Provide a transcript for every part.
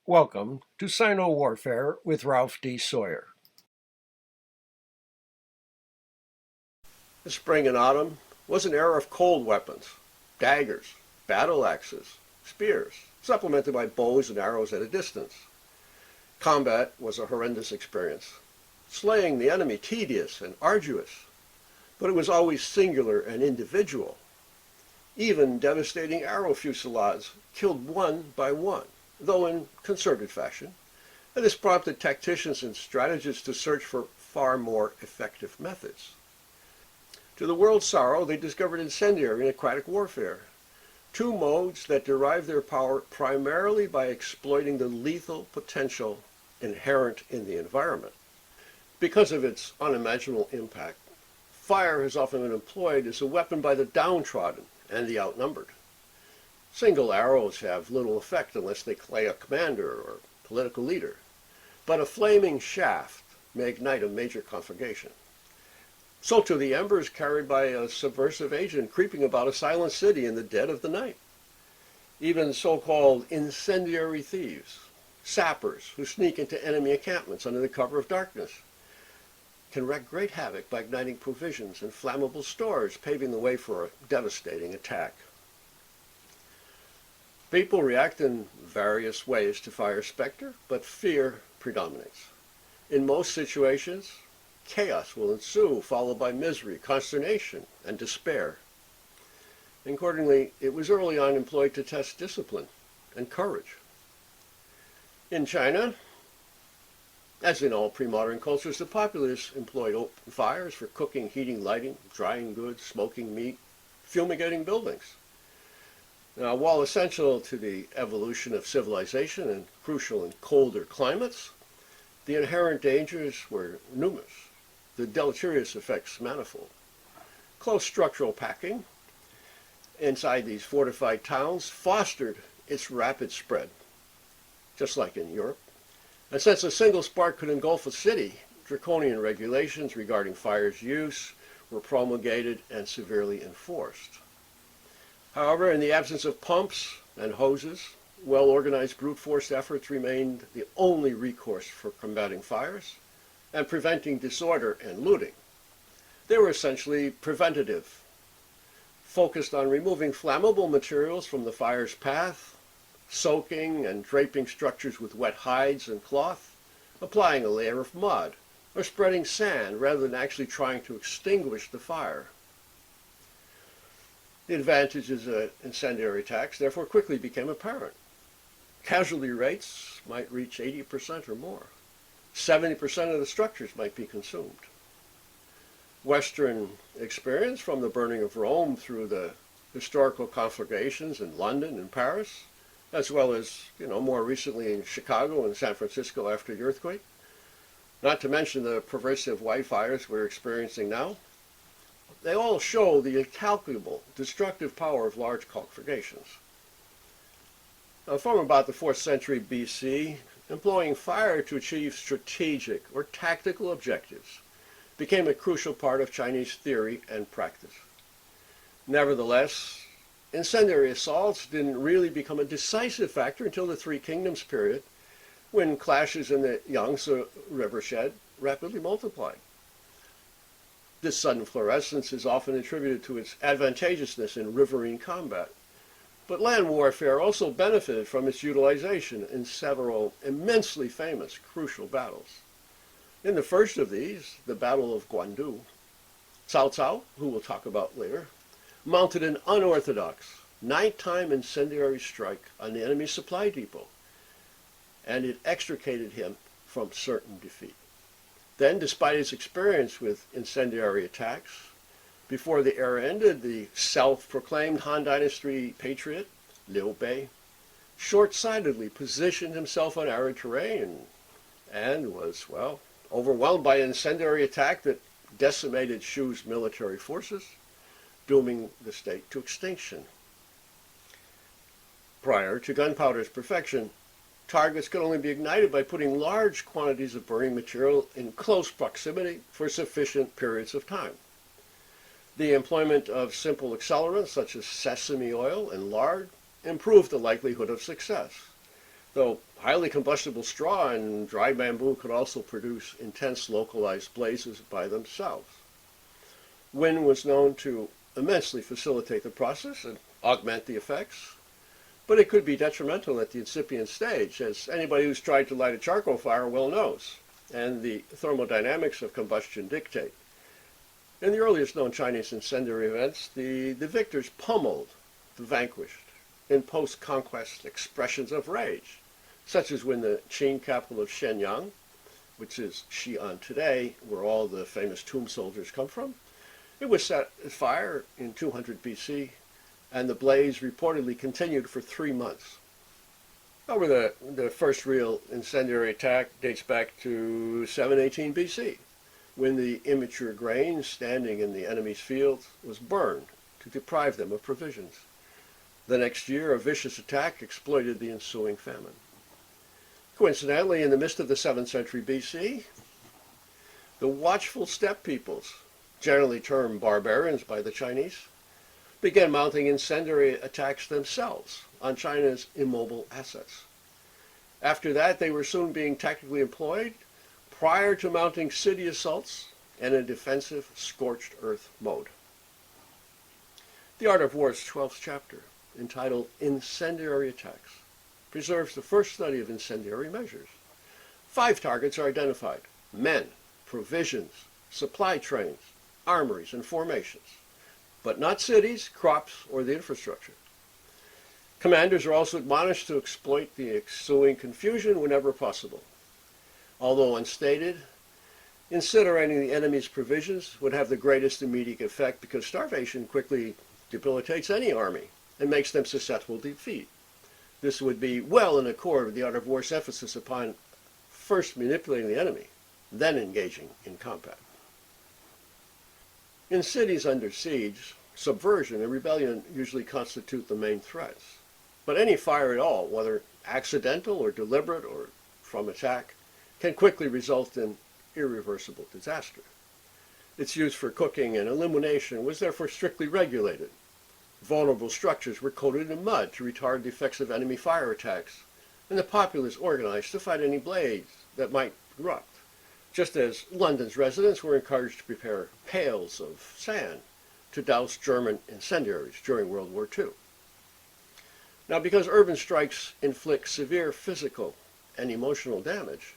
Welcome to Sino Warfare with Ralph D. Sawyer. The spring and autumn was an era of cold weapons, daggers, battle axes, spears, supplemented by bows and arrows at a distance. Combat was a horrendous experience, slaying the enemy tedious and arduous, but it was always singular and individual. Even devastating arrow fusillades killed one by one, though in concerted fashion, and this prompted tacticians and strategists to search for far more effective methods. To the world's sorrow, they discovered incendiary and aquatic warfare, two modes that derive their power primarily by exploiting the lethal potential inherent in the environment. Because of its unimaginable impact, fire has often been employed as a weapon by the downtrodden and the outnumbered. Single arrows have little effect unless they slay a commander or political leader, but a flaming shaft may ignite a major conflagration. So too the embers carried by a subversive agent creeping about a silent city in the dead of the night. Even so-called incendiary thieves, sappers who sneak into enemy encampments under the cover of darkness, can wreak great havoc by igniting provisions and flammable stores, paving the way for a devastating attack. People react in various ways to fire specter, but fear predominates. In most situations, chaos will ensue, followed by misery, consternation, and despair. Accordingly, it was early on employed to test discipline and courage. In China, as in all pre-modern cultures, the populace employed open fires for cooking, heating, lighting, drying goods, smoking meat, fumigating buildings. Now, while essential to the evolution of civilization and crucial in colder climates, the inherent dangers were numerous, the deleterious effects manifold. Close structural packing inside these fortified towns fostered its rapid spread, just like in Europe. And since a single spark could engulf a city, draconian regulations regarding fire's use were promulgated and severely enforced. However, in the absence of pumps and hoses, well-organized brute force efforts remained the only recourse for combating fires and preventing disorder and looting. They were essentially preventative, focused on removing flammable materials from the fire's path, soaking and draping structures with wet hides and cloth, applying a layer of mud, or spreading sand rather than actually trying to extinguish the fire. The advantages of incendiary attacks therefore quickly became apparent. Casualty rates might reach 80% or more. 70% of the structures might be consumed. Western experience, from the burning of Rome through the historical conflagrations in London and Paris, as well as, more recently in Chicago and San Francisco after the earthquake, not to mention the pervasive wildfires we're experiencing now, they all show the incalculable destructive power of large conflagrations. Now, from about the 4th century BC, employing fire to achieve strategic or tactical objectives became a crucial part of Chinese theory and practice. Nevertheless, incendiary assaults didn't really become a decisive factor until the Three Kingdoms period, when clashes in the Yangtze Rivershed rapidly multiplied. This sudden fluorescence is often attributed to its advantageousness in riverine combat. But land warfare also benefited from its utilization in several immensely famous crucial battles. In the first of these, the Battle of Guandu, Cao Cao, who we'll talk about later, mounted an unorthodox, nighttime incendiary strike on the enemy's supply depot, and it extricated him from certain defeat. Then, despite his experience with incendiary attacks, before the era ended, the self-proclaimed Han Dynasty patriot, Liu Bei, short-sightedly positioned himself on arid terrain and was, overwhelmed by an incendiary attack that decimated Shu's military forces, dooming the state to extinction. Prior to gunpowder's perfection, targets could only be ignited by putting large quantities of burning material in close proximity for sufficient periods of time. The employment of simple accelerants such as sesame oil and lard improved the likelihood of success. though highly combustible straw and dry bamboo could also produce intense localized blazes by themselves. Wind was known to immensely facilitate the process and augment the effects, but it could be detrimental at the incipient stage, as anybody who's tried to light a charcoal fire well knows, and the thermodynamics of combustion dictate. In the earliest known Chinese incendiary events, the victors pummeled the vanquished in post-conquest expressions of rage, such as when the Qing capital of Shenyang, which is Xi'an today, where all the famous tomb soldiers come from, it was set afire in 200 BC, and the blaze reportedly continued for 3 months. However, the first real incendiary attack dates back to 718 BC, when the immature grain standing in the enemy's fields was burned to deprive them of provisions. The next year, a vicious attack exploited the ensuing famine. Coincidentally, in the midst of the 7th century BC, the watchful steppe peoples, generally termed barbarians by the Chinese, began mounting incendiary attacks themselves on China's immobile assets. After that, they were soon being tactically employed prior to mounting city assaults and a defensive scorched earth mode. The Art of War's 12th chapter, entitled Incendiary Attacks, preserves the first study of incendiary measures. 5 targets are identified: men, provisions, supply trains, armories, and formations, but not cities, crops, or the infrastructure. Commanders are also admonished to exploit the ensuing confusion whenever possible. Although unstated, incinerating the enemy's provisions would have the greatest immediate effect because starvation quickly debilitates any army and makes them susceptible to defeat. This would be well in accord with the Art of War's emphasis upon first manipulating the enemy, then engaging in combat. In cities under siege, subversion and rebellion usually constitute the main threats. But any fire at all, whether accidental or deliberate or from attack, can quickly result in irreversible disaster. Its use for cooking and illumination was therefore strictly regulated. Vulnerable structures were coated in mud to retard the effects of enemy fire attacks, and the populace organized to fight any blaze that might erupt, just as London's residents were encouraged to prepare pails of sand to douse German incendiaries during World War II. Now, because urban strikes inflict severe physical and emotional damage,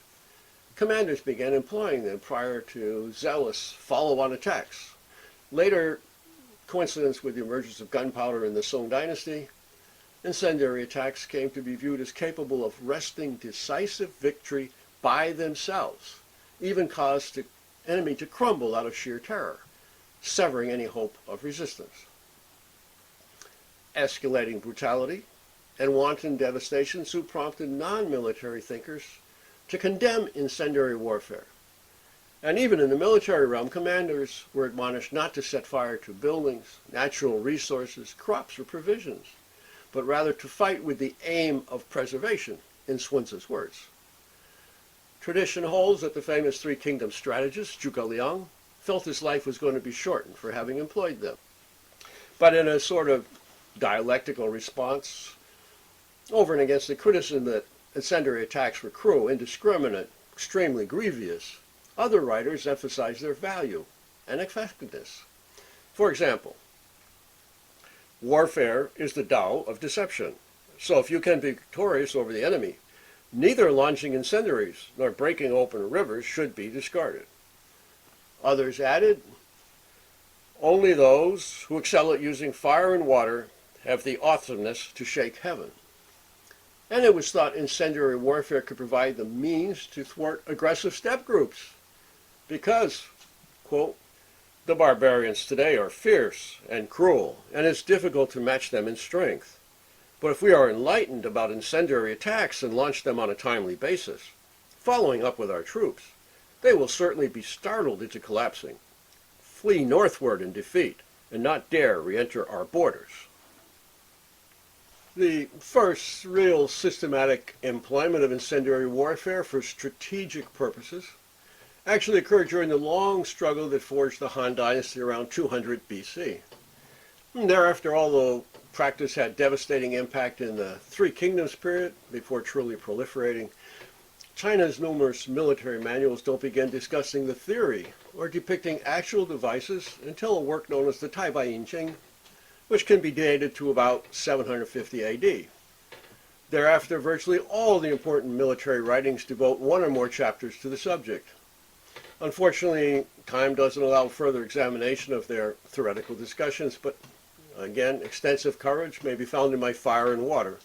commanders began employing them prior to zealous follow-on attacks. Later, coincidence with the emergence of gunpowder in the Song dynasty, incendiary attacks came to be viewed as capable of wresting decisive victory by themselves, even caused the enemy to crumble out of sheer terror, severing any hope of resistance. Escalating brutality and wanton devastation soon prompted non-military thinkers to condemn incendiary warfare. And even in the military realm, commanders were admonished not to set fire to buildings, natural resources, crops, or provisions, but rather to fight with the aim of preservation, in Sun's words. Tradition holds that the famous Three Kingdoms strategist, Zhuge Liang, felt his life was going to be shortened for having employed them. But in a sort of dialectical response, over and against the criticism that incendiary attacks were cruel, indiscriminate, extremely grievous, other writers emphasize their value and effectiveness. For example, warfare is the Tao of deception. So if you can be victorious over the enemy, neither launching incendiaries nor breaking open rivers should be discarded. Others added, only those who excel at using fire and water have the awesomeness to shake heaven. And it was thought incendiary warfare could provide the means to thwart aggressive steppe groups because, quote, the barbarians today are fierce and cruel, and it's difficult to match them in strength. But if we are enlightened about incendiary attacks and launch them on a timely basis, following up with our troops, they will certainly be startled into collapsing, flee northward in defeat, and not dare re-enter our borders. The first real systematic employment of incendiary warfare for strategic purposes actually occurred during the long struggle that forged the Han Dynasty around 200 BC. And thereafter, although practice had devastating impact in the Three Kingdoms period before truly proliferating, China's numerous military manuals don't begin discussing the theory or depicting actual devices until a work known as the Taibai Yinqing, which can be dated to about 750 AD. Thereafter, virtually all the important military writings devote one or more chapters to the subject. Unfortunately, time doesn't allow further examination of their theoretical discussions, but again, extensive coverage may be found in my Fire and Water.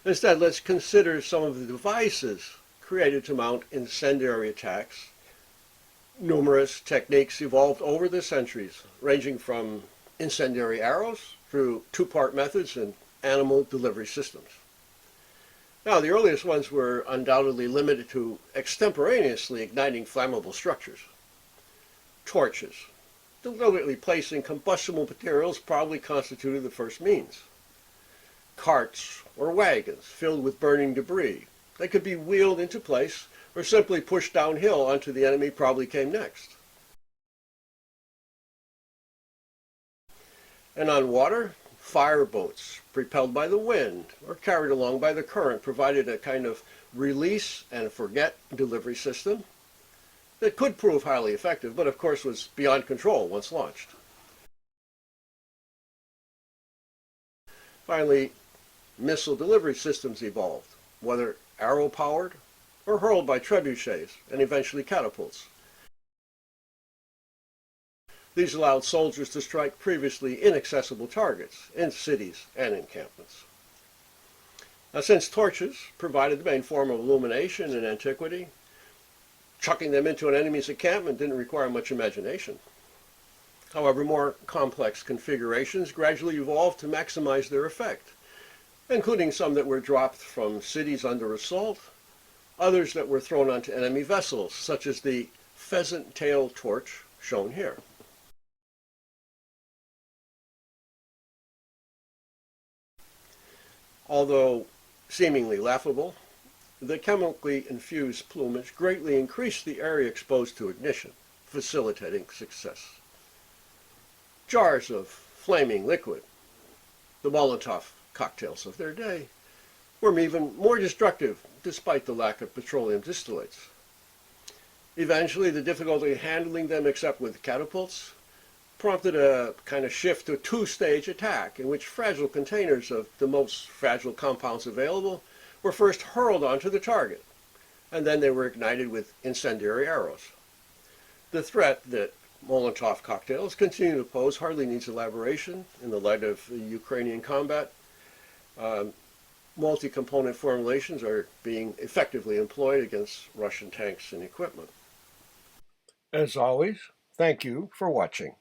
Instead, let's consider some of the devices created to mount incendiary attacks. Numerous techniques evolved over the centuries, ranging from incendiary arrows through two-part methods and animal delivery systems. Now, the earliest ones were undoubtedly limited to extemporaneously igniting flammable structures. Torches, deliberately placing combustible materials, probably constituted the first means. Carts or wagons filled with burning debris. They could be wheeled into place or simply pushed downhill onto the enemy probably came next. And on water, fireboats propelled by the wind or carried along by the current provided a kind of release and forget delivery system that could prove highly effective, but of course was beyond control once launched. Finally, missile delivery systems evolved, whether arrow-powered or hurled by trebuchets and eventually catapults. These allowed soldiers to strike previously inaccessible targets in cities and encampments. Now, since torches provided the main form of illumination in antiquity, chucking them into an enemy's encampment didn't require much imagination. However, more complex configurations gradually evolved to maximize their effect, including some that were dropped from cities under assault, others that were thrown onto enemy vessels, such as the pheasant tail torch shown here. Although seemingly laughable, the chemically infused plumage greatly increased the area exposed to ignition, facilitating success. Jars of flaming liquid, the Molotov cocktails of their day, were even more destructive despite the lack of petroleum distillates. Eventually, the difficulty handling them except with catapults prompted a kind of shift to a two-stage attack in which fragile containers of the most fragile compounds available were first hurled onto the target, and then they were ignited with incendiary arrows. The threat that Molotov cocktails continue to pose hardly needs elaboration in the light of the Ukrainian combat. Multi-component formulations are being effectively employed against Russian tanks and equipment. As always, thank you for watching.